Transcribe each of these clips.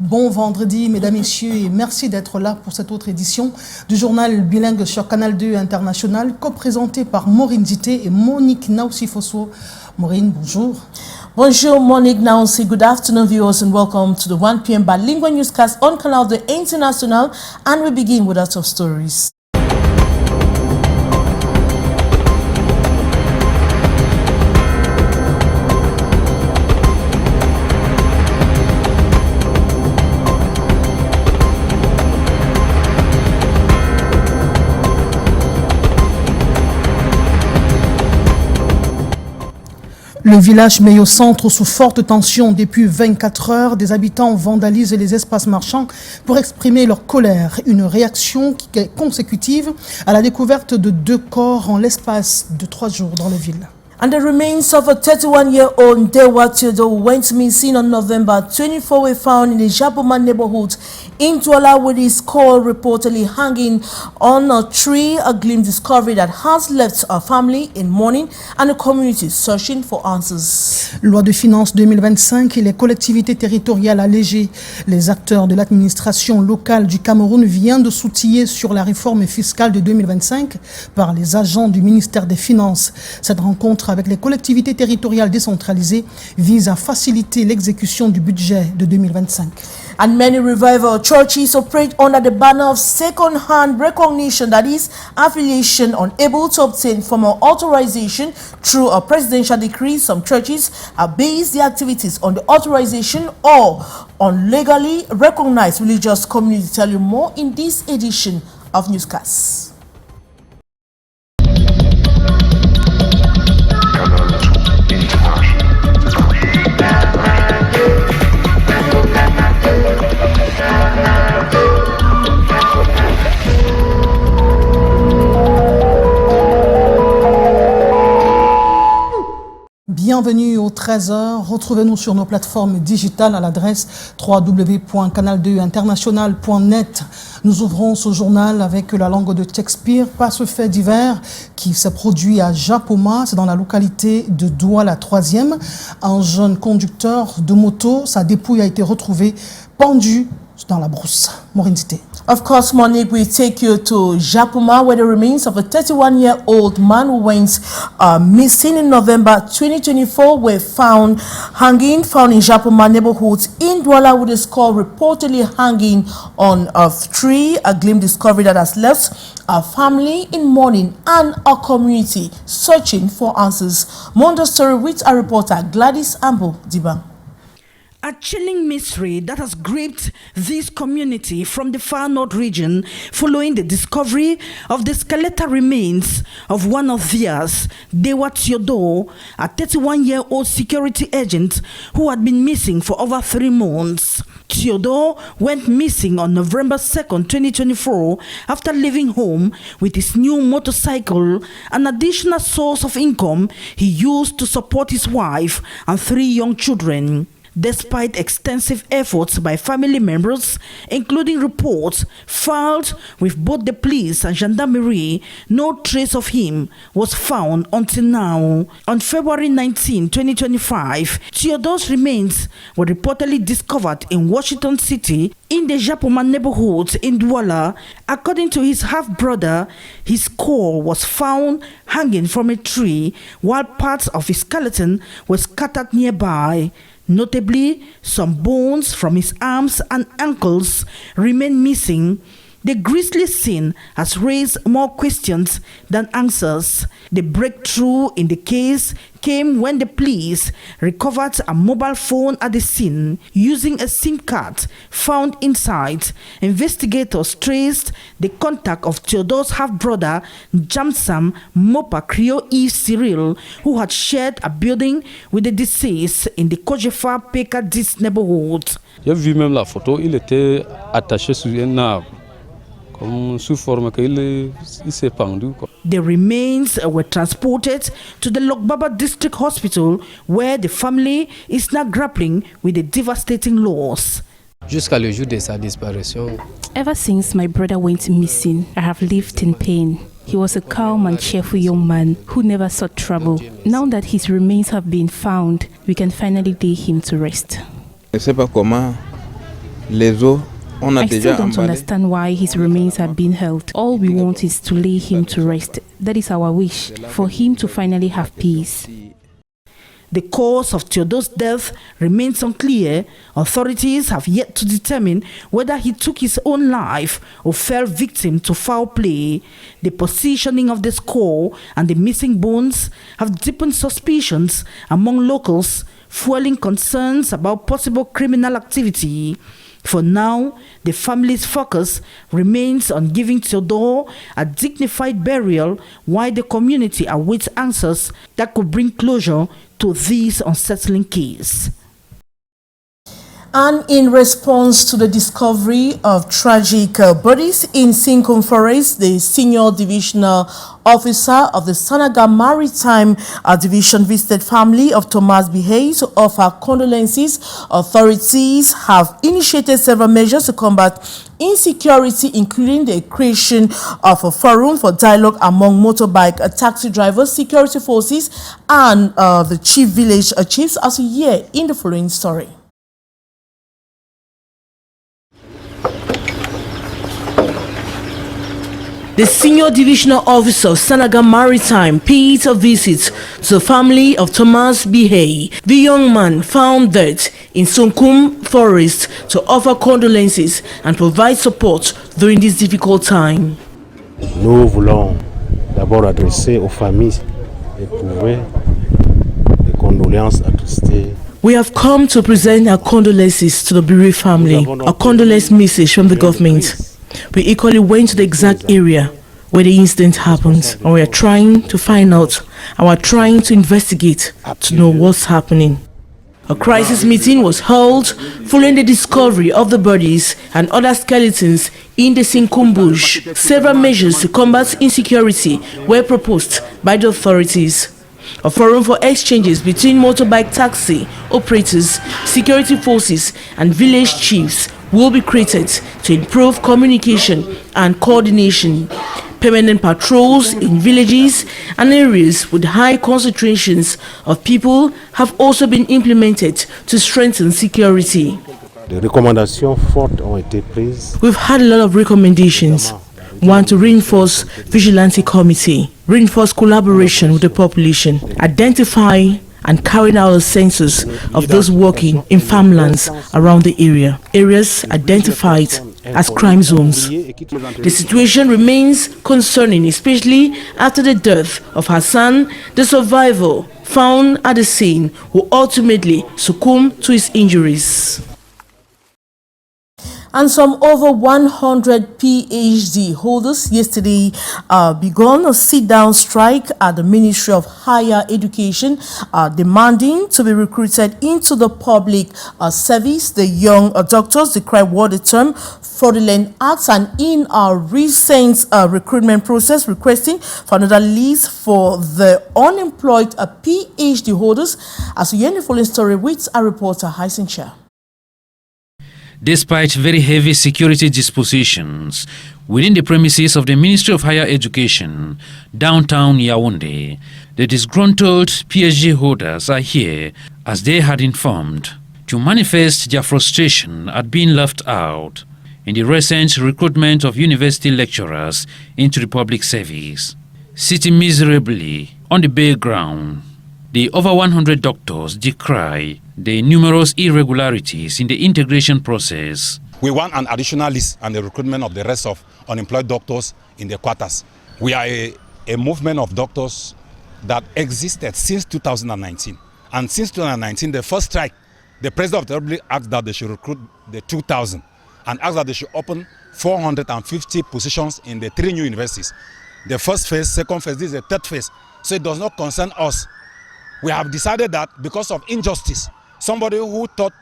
Bon vendredi, mesdames, messieurs, et merci d'être là pour cette autre édition du journal bilingue sur Canal 2 International, co-présenté par Maureen Dité et Monique Nausifoso. Maureen, bonjour. Bonjour, Monique Nausi. Good afternoon, viewers, and welcome to the 1 p.m. bilingual newscast on Canal 2 International. And we begin with our top stories. Le village met au centre sous forte tension depuis 24 heures. Des habitants vandalisent les espaces marchands pour exprimer leur colère. Une réaction qui est consécutive à la découverte de 2 corps en l'espace de 3 jours dans la ville. And the remains of a 31-year-old Douala who went missing on November 24 were found in the Japoma neighborhood in Douala, with his skull reportedly hanging on a tree. A grim discovery that has left a family in mourning and a community searching for answers. Loi de finances 2025 et les collectivités territoriales allégées. Les acteurs de l'administration locale du Cameroun viennent de s'outiller sur la réforme fiscale de 2025 par les agents du ministère des Finances. Cette rencontre avec les collectivités territoriales décentralisées vise à faciliter l'exécution du budget de 2025. And many revival churches operate under the banner of second-hand recognition, that is, affiliation unable to obtain formal authorization through a presidential decree. Some churches have based their activities on the authorization or on legally recognized religious community. Tell you more in this edition of Newscast. Bienvenue au 13h. Retrouvez-nous sur nos plateformes digitales à l'adresse www.canal2international.net. Nous ouvrons ce journal avec la langue de Shakespeare par ce fait divers qui s'est produit à Japoma, c'est dans la localité de Douala 3e. Un jeune conducteur de moto, sa dépouille a été retrouvée pendue dans la brousse. Maureen Dité. Of course, Monique, we take you to Japoma, where the remains of a 31-year-old man who went missing in November 2024 were found in Japoma neighborhood in Douala, with his skull reportedly hanging on a tree. A grim discovery that has left a family in mourning and a community searching for answers. More on the story with our reporter Gladys Ambo Dibang. A chilling mystery that has gripped this community from the far north region following the discovery of the skeletal remains of one of theirs, Dewa Theodore, a 31-year-old security agent who had been missing for over 3 months. Theodore went missing on November 2nd, 2024 after leaving home with his new motorcycle, an additional source of income he used to support his wife and 3 young children. Despite extensive efforts by family members, including reports filed with both the police and gendarmerie, no trace of him was found until now. On February 19, 2025, Theodore's remains were reportedly discovered in Washington City in the Japoma neighborhood in Douala. According to his half-brother, his skull was found hanging from a tree while parts of his skeleton were scattered nearby. Notably, some bones from his arms and ankles remain missing. The grisly scene has raised more questions than answers. The breakthrough in the case came when the police recovered a mobile phone at the scene using a SIM card found inside. Investigators traced the contact of Theodore's half-brother, Jamsam Mopa Creole Eve Cyril, who had shared a building with the deceased in the Kojefa Pekadis neighborhood. J'ai vu même la photo, il était attaché sur un arbre. The remains were transported to the Lokbaba District Hospital, where the family is now grappling with the devastating loss. Jusqu'à le jour de sa disparition. Ever since my brother went missing, I have lived in pain. He was a calm and cheerful young man who never sought trouble. Now that his remains have been found, we can finally lay him to rest. Je ne sais pas comment I still don't understand why his remains are being held. All we want is to lay him to rest. That is our wish, for him to finally have peace. The cause of Theodore's death remains unclear. Authorities have yet to determine whether he took his own life or fell victim to foul play. The positioning of the skull and the missing bones have deepened suspicions among locals, fueling concerns about possible criminal activity. For now, the family's focus remains on giving Theodore a dignified burial while the community awaits answers that could bring closure to this unsettling case. And in response to the discovery of tragic bodies in Sinkum Forest, the senior divisional officer of the Sanaga Maritime Division visited family of Thomas Bihei to offer condolences. Authorities have initiated several measures to combat insecurity, including the creation of a forum for dialogue among motorbike taxi drivers, security forces, and the chief village chiefs, as we hear in the following story. The senior divisional officer of Sanaga Maritime paid a visit to the family of Thomas Bihei, the young man found dead in Sinkum Forest, to offer condolences and provide support during this difficult time. Nous voulons d'abord adresser aux familles éprouvées des condoléances attristées. We have come to present our condolences to the Bihei family, a condolence message from the government. We equally went to the exact area where the incident happened, and we are trying to find out and we are trying to investigate to know what's happening. A crisis meeting was held following the discovery of the bodies and other skeletons in the Sinkum bush. Several measures to combat insecurity were proposed by the authorities. A forum for exchanges between motorbike taxi operators, security forces, and village chiefs will be created to improve communication and coordination. Permanent patrols in villages and areas with high concentrations of people have also been implemented to strengthen security. Des recommandations fortes ont été prises. We've had a lot of recommendations. One, to reinforce vigilante committee, reinforce collaboration with the population, identify and carrying out a census of those working in farmlands around the area, areas identified as crime zones. The situation remains concerning, especially after the death of Hassan, the survivor found at the scene, who ultimately succumbed to his injuries. And some over 100 PhD holders yesterday began a sit-down strike at the Ministry of Higher Education, demanding to be recruited into the public service. The young doctors decried what the term fraudulent acts, and in our recent recruitment process, requesting for another list for the unemployed PhD holders. As we hear the following story with our reporter, Hyson Shah. Despite very heavy security dispositions within the premises of the Ministry of Higher Education, downtown Yaound, the disgruntled PhD holders are here, as they had informed, to manifest their frustration at being left out in the recent recruitment of university lecturers into the public service. Sitting miserably on the bare ground, the over 100 doctors decry the numerous irregularities in the integration process. We want an additional list and the recruitment of the rest of unemployed doctors in the quarters. We are a movement of doctors that existed since 2019. And since 2019, the first strike, the President of the Republic asked that they should recruit the 2,000 and asked that they should open 450 positions in the 3 new universities. The first phase, second phase, this is the third phase. So it does not concern us. We have decided that because of injustice, somebody who taught,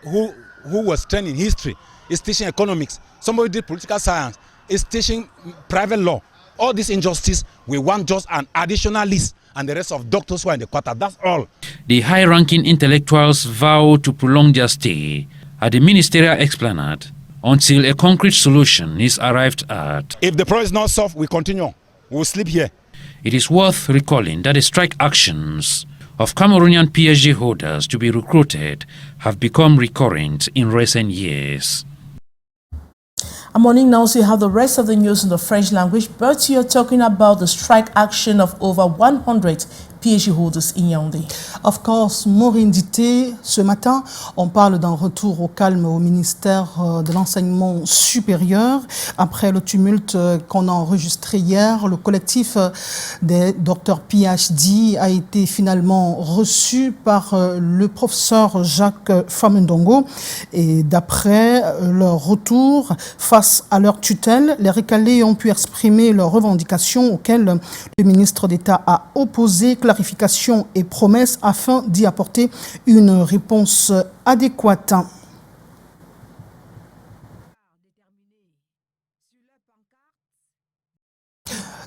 who was trained in history is teaching economics, somebody did political science is teaching private law. All this injustice, we want just an additional list and the rest of doctors who are in the quarter, that's all. The high-ranking intellectuals vow to prolong their stay at the ministerial esplanade until a concrete solution is arrived at. If the problem is not solved, we continue. We will sleep here. It is worth recalling that the strike actions of Cameroonian PhD holders to be recruited have become recurrent in recent years. A morning now, so you have the rest of the news in the French language, but you're talking about the strike action of over 100 PhD holders in Yaoundé. Of course, Maureen Dité, ce matin, on parle d'un retour au calme au ministère de l'enseignement supérieur. Après le tumulte qu'on a enregistré hier, le collectif des docteurs PhD a été finalement reçu par le professeur Jacques Famendongo. Et d'après leur retour face à leur tutelle, les recalés ont pu exprimer leurs revendications auxquelles le ministre d'État a opposé clarification et promesses afin d'y apporter une réponse adéquate.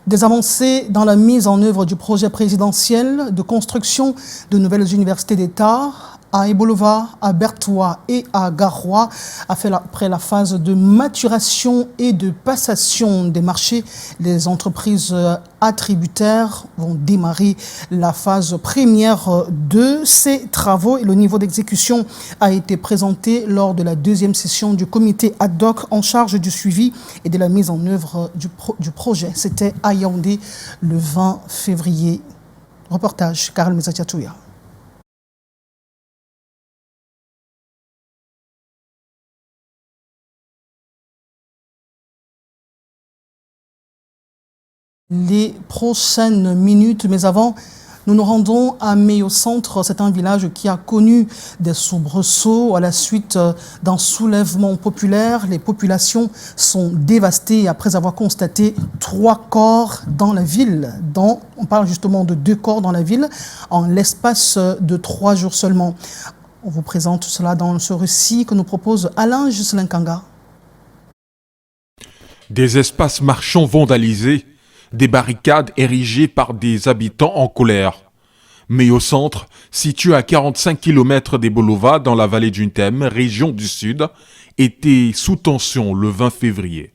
Des avancées dans la mise en œuvre du projet présidentiel de construction de nouvelles universités d'État à Ebolova, à Bertois et à Garoua, après la phase de maturation et de passation des marchés. Les entreprises attributaires vont démarrer la phase première de ces travaux et le niveau d'exécution a été présenté lors de la deuxième session du comité ad hoc en charge du suivi et de la mise en œuvre du projet. C'était à Yaoundé le 20 février. Reportage Karel Mezatiatouya. Les prochaines minutes, mais avant, nous nous rendons à Meyo Centre. C'est un village qui a connu des soubresauts à la suite d'un soulèvement populaire. Les populations sont dévastées après avoir constaté 3 corps dans la ville. On parle justement de 2 corps dans la ville en l'espace de 3 jours seulement. On vous présente cela dans ce récit que nous propose Alain Jusselin Kanga. Des espaces marchands vandalisés, des barricades érigées par des habitants en colère. Meyo Centre, situé à 45 km d'Ebolova dans la vallée du Thème, région du Sud, était sous tension le 20 février.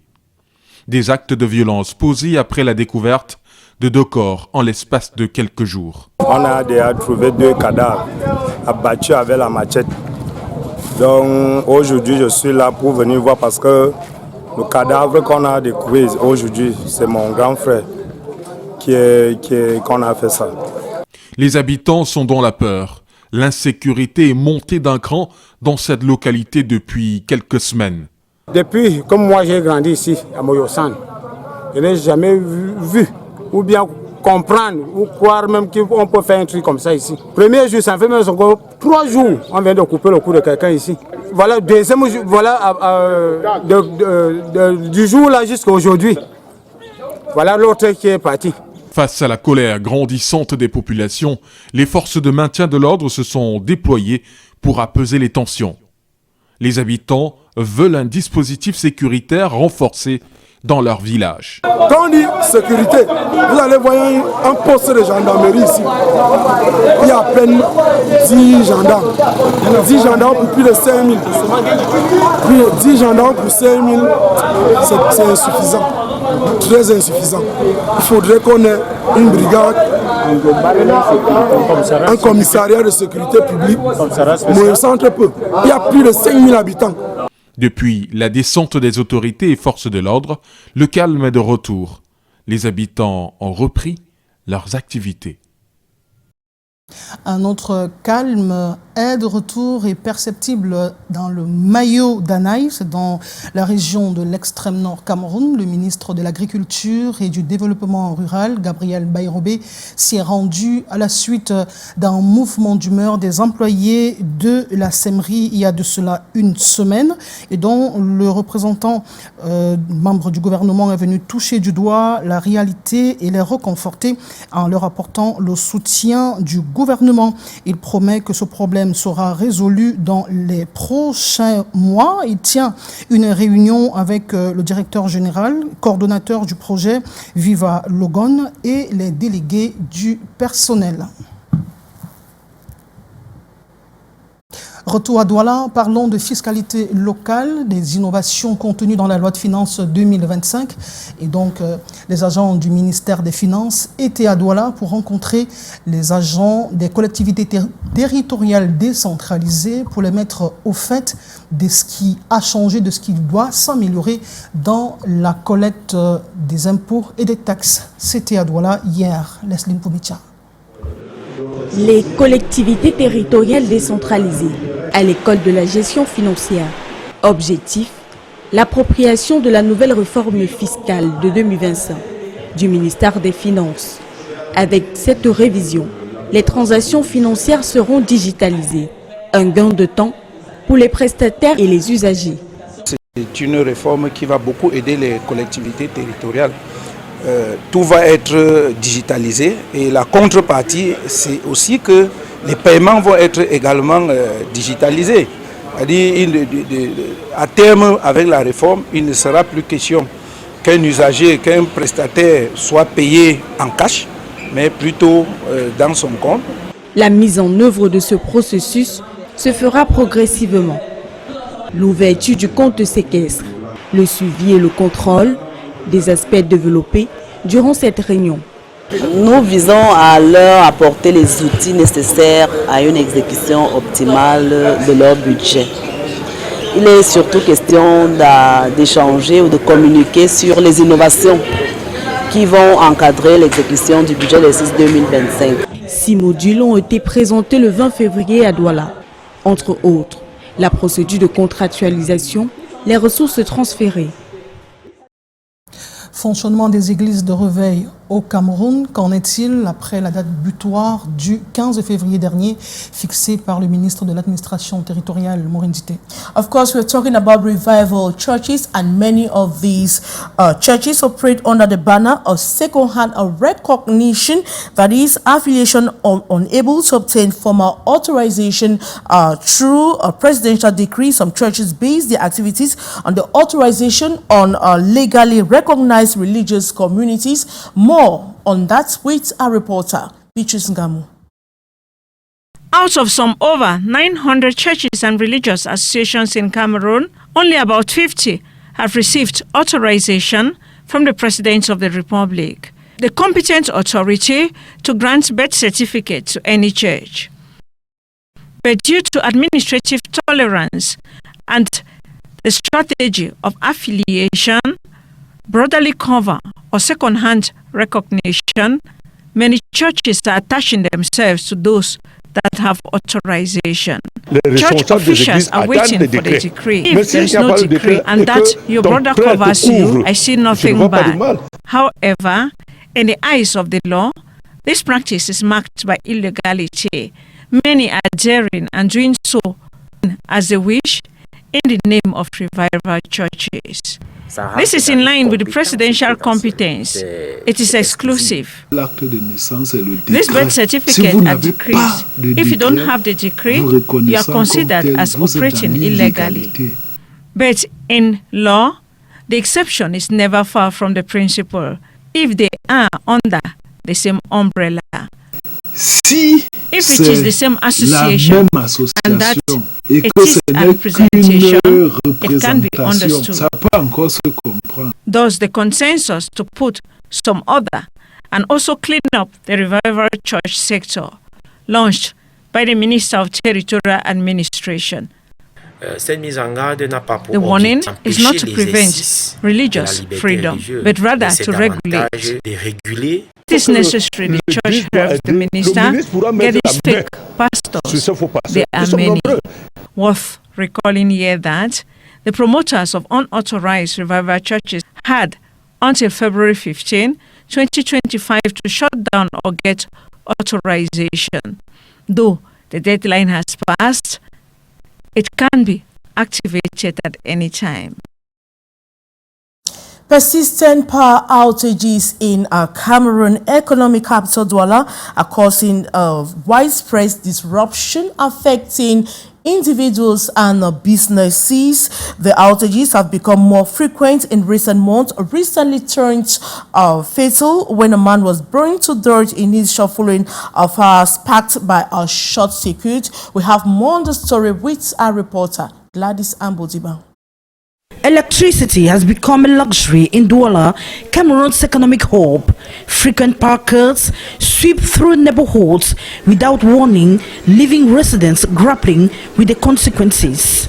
Des actes de violence posés après la découverte de 2 corps en l'espace de quelques jours. On a déjà trouvé 2 cadavres abattus avec la machette. Donc aujourd'hui je suis là pour venir voir parce que le cadavre qu'on a découvert aujourd'hui, c'est mon grand frère qu'on a fait ça. Les habitants sont dans la peur. L'insécurité est montée d'un cran dans cette localité depuis quelques semaines. Depuis, comme moi j'ai grandi ici, à Moyosan, je n'ai jamais vu ou bien comprendre ou croire même qu'on peut faire un truc comme ça ici. Premier jour, ça fait même 3 jours, on vient de couper le cou de quelqu'un ici. Voilà, deuxième jour, voilà, du jour là jusqu'à aujourd'hui. Voilà l'autre qui est parti. Face à la colère grandissante des populations, les forces de maintien de l'ordre se sont déployées pour apaiser les tensions. Les habitants veulent un dispositif sécuritaire renforcé dans leur village. Quand on dit sécurité, vous allez voir un poste de gendarmerie ici. Il y a à peine 10 gendarmes. 10 gendarmes pour plus de 5 000. Puis 10 gendarmes pour 5 000, c'est insuffisant. Très insuffisant. Il faudrait qu'on ait une brigade, un commissariat de sécurité publique. Moyo Centre peu. Il y a plus de 5 000 habitants. Depuis la descente des autorités et forces de l'ordre, le calme est de retour. Les habitants ont repris leurs activités. Un autre calme est de retour et perceptible dans le maillot d'Anaï, c'est dans la région de l'extrême nord Cameroun. Le ministre de l'Agriculture et du Développement rural, Gabriel Bayrobé, s'y est rendu à la suite d'un mouvement d'humeur des employés de la Sèmerie il y a de cela une semaine et dont le représentant membre du gouvernement est venu toucher du doigt la réalité et les reconforter en leur apportant le soutien du gouvernement. Il promet que ce problème sera résolu dans les prochains mois. Il tient une réunion avec le directeur général, coordonnateur du projet Viva Logon et les délégués du personnel. Retour à Douala, parlons de fiscalité locale, des innovations contenues dans la loi de finances 2025. Et donc, les agents du ministère des Finances étaient à Douala pour rencontrer les agents des collectivités territoriales décentralisées pour les mettre au fait de ce qui a changé, de ce qui doit s'améliorer dans la collecte des impôts et des taxes. C'était à Douala hier. Leslie Poumicha. Les collectivités territoriales décentralisées à l'école de la gestion financière. Objectif, l'appropriation de la nouvelle réforme fiscale de 2025 du ministère des Finances. Avec cette révision, les transactions financières seront digitalisées. Un gain de temps pour les prestataires et les usagers. C'est une réforme qui va beaucoup aider les collectivités territoriales. Tout va être digitalisé et la contrepartie, c'est aussi que les paiements vont être également digitalisés. C'est-à-dire, à terme, avec la réforme, il ne sera plus question qu'un usager, qu'un prestataire soit payé en cash, mais plutôt dans son compte. La mise en œuvre de ce processus se fera progressivement. L'ouverture du compte séquestre, le suivi et le contrôle des aspects développés durant cette réunion. Nous visons à leur apporter les outils nécessaires à une exécution optimale de leur budget. Il est surtout question d'échanger ou de communiquer sur les innovations qui vont encadrer l'exécution du budget d'exercice 2025. 6 modules ont été présentés le 20 février à Douala. Entre autres, la procédure de contractualisation, les ressources transférées. Fonctionnement des églises de réveil au Cameroun, qu'en est-il après la date butoir du 15 février dernier fixée par le ministre de l'administration territoriale, Maureen Dité? Of course, we're talking about revival churches, and many of these churches operate under the banner of second-hand recognition, that is, affiliation unable to obtain formal authorization through a presidential decree. Some churches base their activities on the authorization on legally recognized religious communities. More on that with our reporter, Beatrice Ngamu. Out of some over 900 churches and religious associations in Cameroon, only about 50 have received authorization from the President of the Republic, the competent authority to grant birth certificate to any church. But due to administrative tolerance and the strategy of affiliation, brotherly cover or second-hand recognition, many churches are attaching themselves to those that have authorization. Church officials are waiting for the decree. If there is no decree and that your brother covers you, I see nothing bad. However, in the eyes of the law, this practice is marked by illegality. Many are daring and doing so as they wish in the name of revival churches. This is in line with the presidential competence. It is exclusive. This birth certificate and decrees, if you don't have the decree, you are considered as operating illegally. But in law, the exception is never far from the principle if they are under the same umbrella. If it is the same association and that it is a representation, it can be understood. Thus, the consensus to put some other and also clean up the revival church sector, launched by the Minister of Territorial Administration. The warning is not to prevent religious freedom, but rather to regulate. It is necessary the church helps the minister get his fake pastors. There are many. Worth recalling here that the promoters of unauthorized revival churches had until February 15, 2025 to shut down or get authorization. Though the deadline has passed, it can be activated at any time. Persistent power outages in Cameroon economic capital Douala are causing widespread disruption affecting individuals and businesses. The outages have become more frequent in recent months, recently turned fatal when a man was burned to dirt in his shop following a fire sparked by a short circuit. We have more on the story with our reporter, Gladys Ambodiba. Electricity has become a luxury in Douala, Cameroon's economic hub. Frequent power cuts sweep through neighborhoods without warning, leaving residents grappling with the consequences.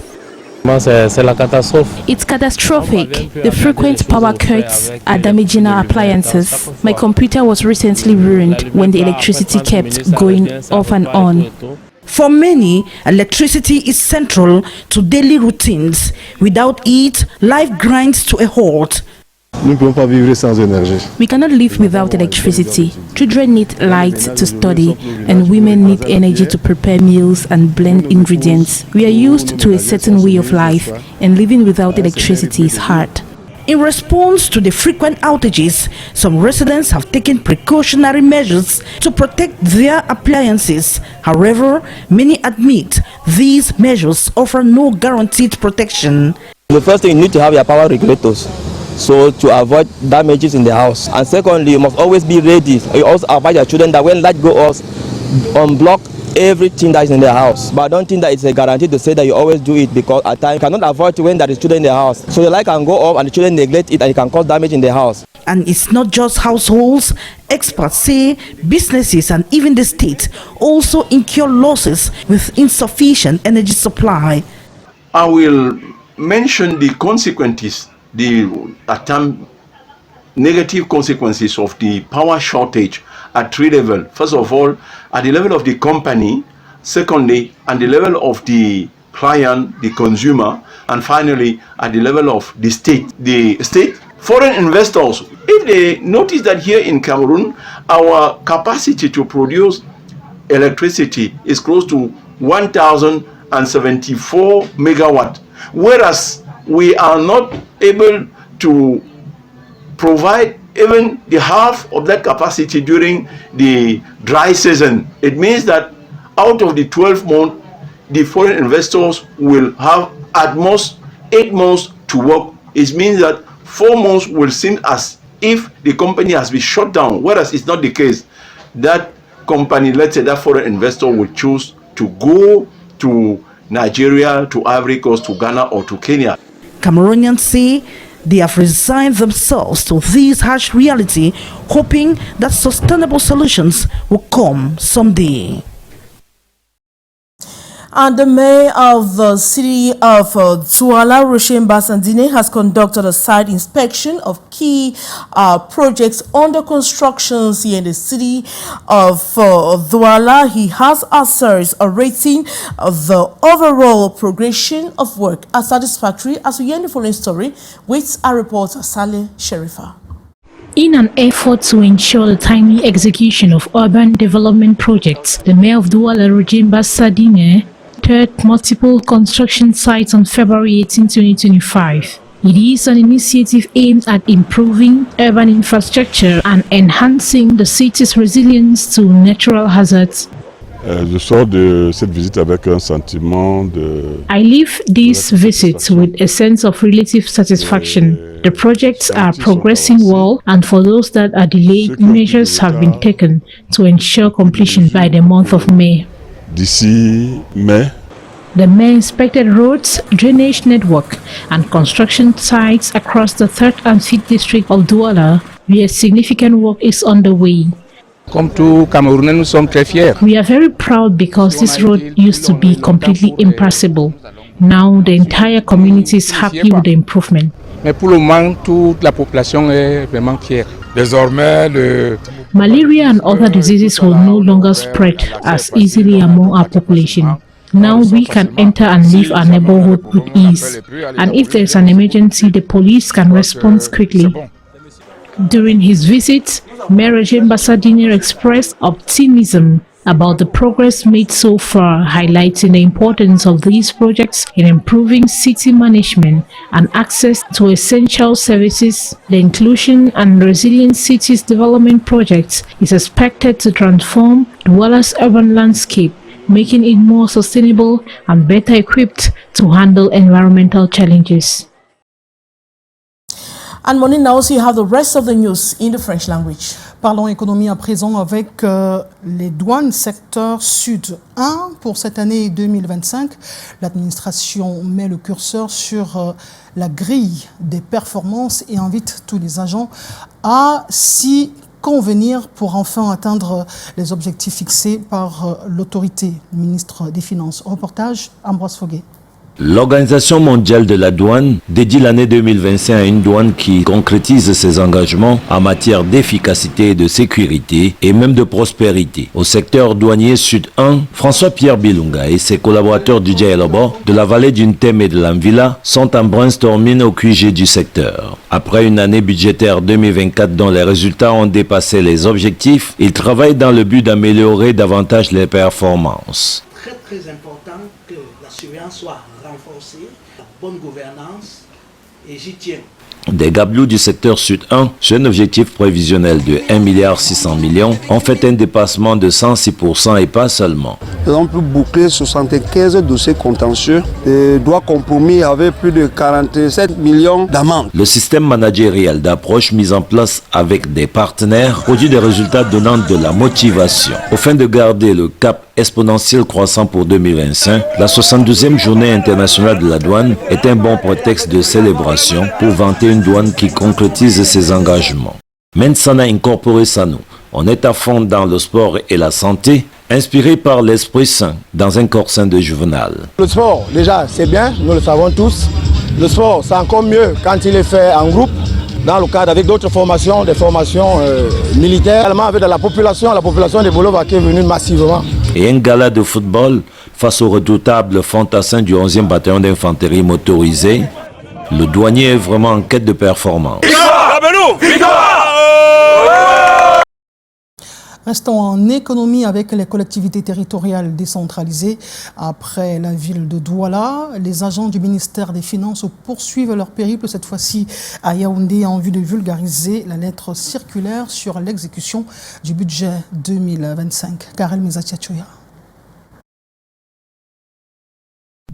It's catastrophic. The frequent power cuts are damaging our appliances. My computer was recently ruined when the electricity kept going off and on. For many, electricity is central to daily routines. Without it, life grinds to a halt. We cannot live without electricity. Children need light to study, and women need energy to prepare meals and blend ingredients. We are used to a certain way of life, and living without electricity is hard. In response to the frequent outages, some residents have taken precautionary measures to protect their appliances. However, many admit these measures offer no guaranteed protection. The first thing, you need to have your power regulators, so to avoid damages in the house. And secondly, you must always be ready. You also advise your children that when light goes off, unblock everything that is in the house. But I don't think that it's a guarantee to say that you always do it, because at times you cannot avoid when there is children in the house. So the light can go off and the children neglect it and it can cause damage in the house. And it's not just households. Experts say businesses and even the state also incur losses with insufficient energy supply. I will mention the consequences, the negative consequences of the power shortage at three levels. First of all, at the level of the company, secondly, at the level of the client, the consumer, and finally, at the level of the state. The state, foreign investors, if they notice that here in Cameroon, our capacity to produce electricity is close to 1,074 megawatt, whereas we are not able to provide even the half of that capacity during the dry season. It means that out of the 12 months, the foreign investors will have at most 8 months to work. It means that 4 months will seem as if the company has been shut down, whereas it's not the case. That company, let's say that foreign investor, will choose to go to Nigeria, to Ivory Coast, to Ghana, or to Kenya. Cameroonians say they have resigned themselves to this harsh reality, hoping that sustainable solutions will come someday. And the mayor of the city of Douala, Roshen Basandine, has conducted a site inspection of key projects under construction here in the city of Douala. He has assessed a rating of the overall progression of work as satisfactory, as we hear the following story with our reporter Saleh Sherifa. In an effort to ensure the timely execution of urban development projects, the mayor of Douala, Roshen Basandine, toured multiple construction sites on February 18, 2025. It is an initiative aimed at improving urban infrastructure and enhancing the city's resilience to natural hazards. Je sors de cette visite avec un sentiment de... I leave this visit with a sense of relative satisfaction. The projects are progressing well, and for those that are delayed, measures have been taken to ensure completion by the month of May. D'ici Mai. The mayor inspected roads, drainage network, and construction sites across the 3rd and 5th district of Douala, where significant work is underway. Comme tout Camerounais, nous sommes très fiers. We are very proud because this road used to be completely impassable. Now the entire community is happy with the improvement. Mais pour le moment, toute la population est vraiment fière. Désormais, le... Malaria and other diseases will no longer spread as easily among our population. Now we can enter and leave our neighborhood with ease, and if there is an emergency, the police can respond quickly. During his visit, Mayor Roshen Basandine expressed optimism about the progress made so far, highlighting the importance of these projects in improving city management and access to essential services. The Inclusion and Resilient Cities Development Project is expected to transform Douala's urban landscape making it more sustainable and better equipped to handle environmental challenges. And Monique, now also you have the rest of the news in the French language. Parlons économie à présent avec les douanes secteur sud 1 pour cette année 2025. L'administration met le curseur sur la grille des performances et invite tous les agents à s'y convenir pour enfin atteindre les objectifs fixés par l'autorité. Ministre des Finances. Reportage Ambroise Foguet. L'Organisation mondiale de la douane dédie l'année 2025 à une douane qui concrétise ses engagements en matière d'efficacité et de sécurité et même de prospérité. Au secteur douanier Sud 1, François-Pierre Bilunga et ses collaborateurs du Djaïlobo de la vallée d'Untem et de l'Amvila sont en brainstorming au QG du secteur. Après une année budgétaire 2024 dont les résultats ont dépassé les objectifs, ils travaillent dans le but d'améliorer davantage les performances. Très important que la surveillance soit renforcée, la bonne gouvernance, et j'y tiens. Des gablous du secteur Sud 1, sur un objectif prévisionnel de 1,6 milliard, ont fait un dépassement de 106% et pas seulement. On peut boucler 75 dossiers contentieux, des droits compromis avec plus de 47 millions d'amendes. Le système managérial d'approche mis en place avec des partenaires produit des résultats donnant de la motivation. Au fin de garder le cap exponentiel croissant pour 2025, la 72e journée internationale de la douane est un bon prétexte de célébration pour vanter une douane qui concrétise ses engagements. Mensana Incorporé Sano, on est à fond dans le sport et la santé, inspiré par l'esprit sain dans un corps sain de Juvenal. Le sport, déjà, c'est bien, nous le savons tous. Le sport, c'est encore mieux quand il est fait en groupe, dans le cadre avec d'autres formations, des formations militaires, également avec la population des Bolova qui est venue massivement. Et un gala de football face au redoutable fantassin du 11e bataillon d'infanterie motorisée. Le douanier est vraiment en quête de performance. Restons en économie avec les collectivités territoriales décentralisées. Après la ville de Douala, les agents du ministère des Finances poursuivent leur périple, cette fois-ci à Yaoundé, en vue de vulgariser la lettre circulaire sur l'exécution du budget 2025. Karel Mezatiachoya.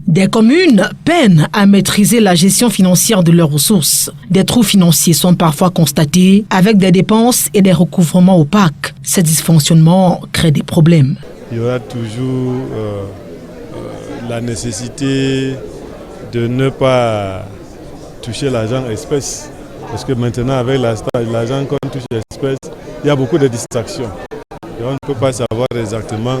Des communes peinent à maîtriser la gestion financière de leurs ressources. Des trous financiers sont parfois constatés avec des dépenses et des recouvrements opaques. Ces dysfonctionnements créent des problèmes. Il y aura toujours la nécessité de ne pas toucher l'argent espèce. Parce que maintenant, avec l'argent qu'on touche espèce, il y a beaucoup de distractions. Et on ne peut pas savoir exactement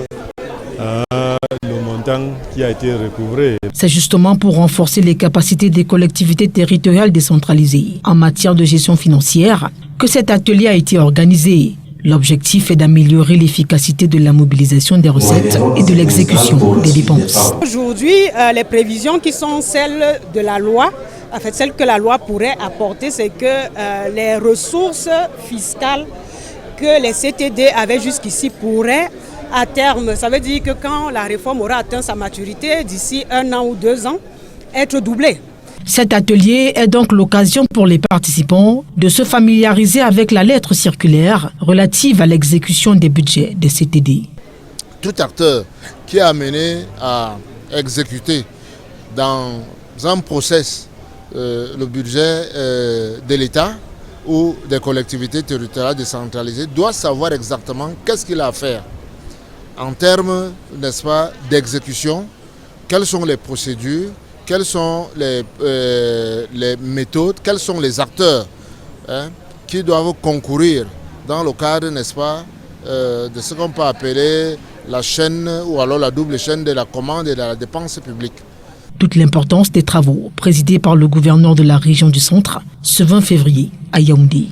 le montant qui a été recouvré. C'est justement pour renforcer les capacités des collectivités territoriales décentralisées en matière de gestion financière que cet atelier a été organisé. L'objectif est d'améliorer l'efficacité de la mobilisation des recettes et de l'exécution des dépenses. Aujourd'hui, les prévisions qui sont celles de la loi, en fait celles que la loi pourrait apporter, c'est que les ressources fiscales que les CTD avaient jusqu'ici pourraient à terme, ça veut dire que quand la réforme aura atteint sa maturité, d'ici 1 an ou 2 ans, être doublée. Cet atelier est donc l'occasion pour les participants de se familiariser avec la lettre circulaire relative à l'exécution des budgets des CTD. Tout acteur qui est amené à exécuter dans un process le budget de l'État ou des collectivités territoriales décentralisées doit savoir exactement qu'est-ce qu'il a à faire en termes, n'est-ce pas, d'exécution, quelles sont les procédures, quelles sont les méthodes, quels sont les acteurs qui doivent concourir dans le cadre, n'est-ce pas, de ce qu'on peut appeler la chaîne ou alors la double chaîne de la commande et de la dépense publique. Toute l'importance des travaux présidés par le gouverneur de la région du Centre ce 20 février à Yaoundé.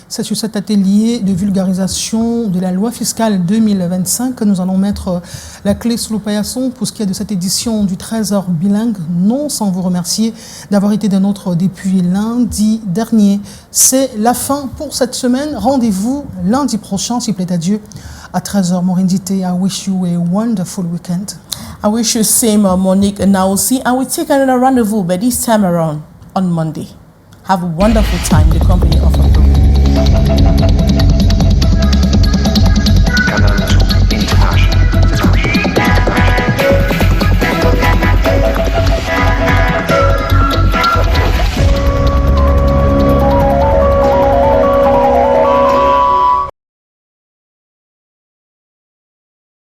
C'est sur cet atelier de vulgarisation de la loi fiscale 2025 que nous allons mettre la clé sous le paillasson pour ce qui est de cette édition du 13h bilingue. Non sans vous remercier d'avoir été des nôtres depuis lundi dernier. C'est la fin pour cette semaine. Rendez-vous lundi prochain, s'il plaît à Dieu, à 13h. Morindite, I wish you a wonderful weekend. I wish you same, Monique and Naosi, and we take another rendezvous, but this time around on Monday. Have a wonderful time in the company of our group.